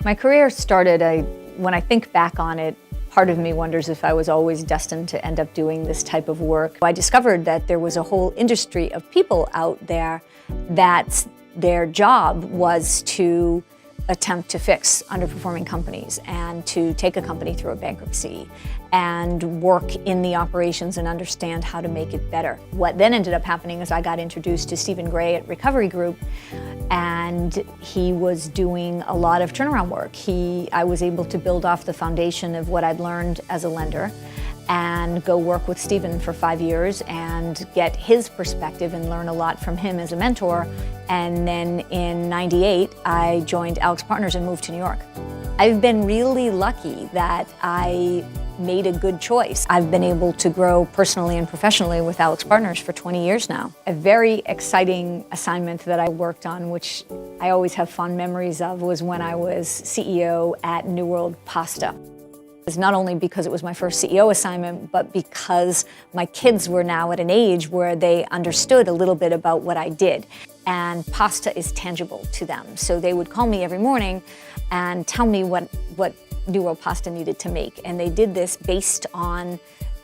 My career started, when I think back on it, part of me wonders if I was always destined to end up doing this type of work. I discovered that there was a whole industry of people out there that their job was to attempt to fix underperforming companies and to take a company through a bankruptcy and work in the operations and understand how to make it better. What then ended up happening is I got introduced to Stephen Gray at Recovery Group, and he was doing a lot of turnaround work. I was able to build off the foundation of what I'd learned as a lender and go work with Stephen for 5 years and get his perspective and learn a lot from him as a mentor. And then in '98, I joined AlixPartners and moved to New York. I've been really lucky that I made a good choice. I've been able to grow personally and professionally with AlixPartners for 20 years now. A very exciting assignment that I worked on, which I always have fond memories of, was when I was CEO at New World Pasta. It's not only because it was my first CEO assignment, but because my kids were now at an age where they understood a little bit about what I did. And pasta is tangible to them. So they would call me every morning and tell me what New World Pasta needed to make. And they did this based on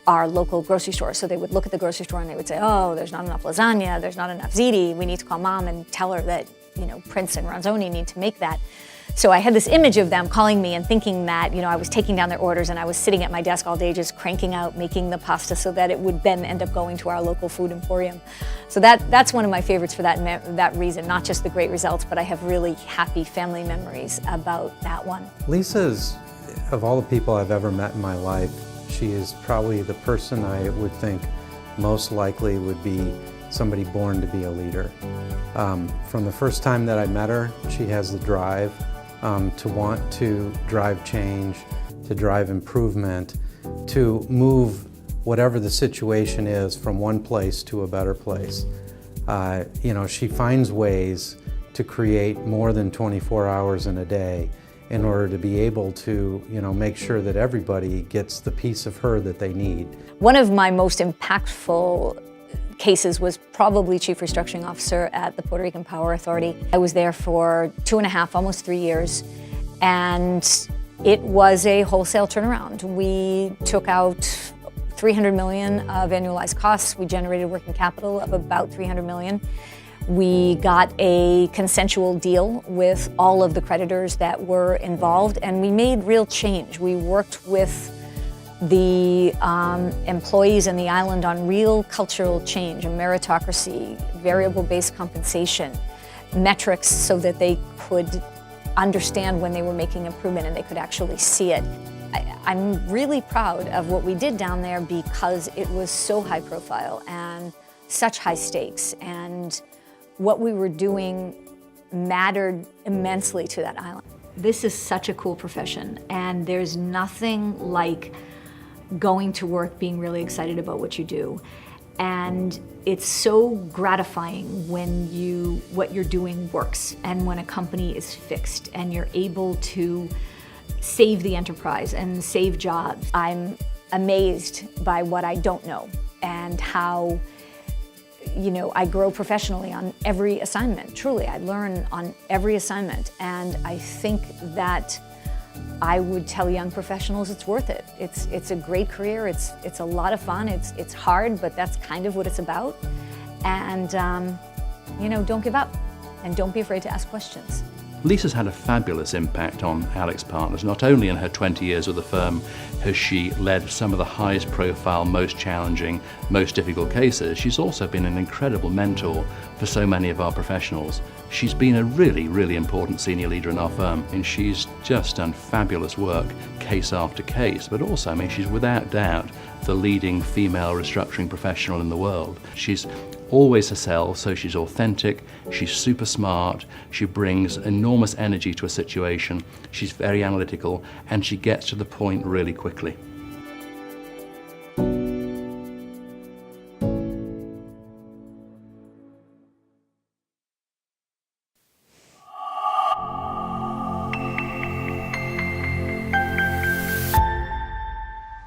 our local grocery store. So they would look at the grocery store and they would say, oh, there's not enough lasagna, there's not enough ziti. We need to call mom and tell her that, Prince and Ronzoni need to make that. So I had this image of them calling me and thinking that, I was taking down their orders and I was sitting at my desk all day just cranking out, making the pasta so that it would then end up going to our local food emporium. So that's one of my favorites for that reason, not just the great results, but I have really happy family memories about that one. Lisa's, of all the people I've ever met in my life, she is probably the person I would think most likely would be somebody born to be a leader. From the first time that I met her, she has the drive to want to drive change, to drive improvement, to move whatever the situation is from one place to a better place. She finds ways to create more than 24 hours in a day in order to be able to, make sure that everybody gets the piece of her that they need. One of my most impactful cases was probably Chief Restructuring Officer at the Puerto Rican Power Authority. I was there for 2.5, almost 3 years, and it was a wholesale turnaround. We took out $300 million of annualized costs. We generated working capital of about $300 million. We got a consensual deal with all of the creditors that were involved, and we made real change. We worked with the employees in the island on real cultural change, a meritocracy, variable-based compensation, metrics so that they could understand when they were making improvement and they could actually see it. I'm really proud of what we did down there because it was so high profile and such high stakes, and what we were doing mattered immensely to that island. This is such a cool profession, and there's nothing like going to work being really excited about what you do. And it's so gratifying when what you're doing works and when a company is fixed and you're able to save the enterprise and save jobs. I'm amazed by what I don't know and how I grow professionally on every assignment. Truly, I learn on every assignment, and I think that I would tell young professionals it's worth it. It's a great career. It's a lot of fun. It's hard, but that's kind of what it's about. And don't give up, and don't be afraid to ask questions. Lisa's had a fabulous impact on AlixPartners. Not only in her 20 years with the firm has she led some of the highest profile, most challenging, most difficult cases, she's also been an incredible mentor for so many of our professionals. She's been a really, really important senior leader in our firm, and she's just done fabulous work, case after case, but also, she's without doubt the leading female restructuring professional in the world. She's always herself, so she's authentic, she's super smart, she brings enormous energy to a situation, she's very analytical, and she gets to the point really quickly.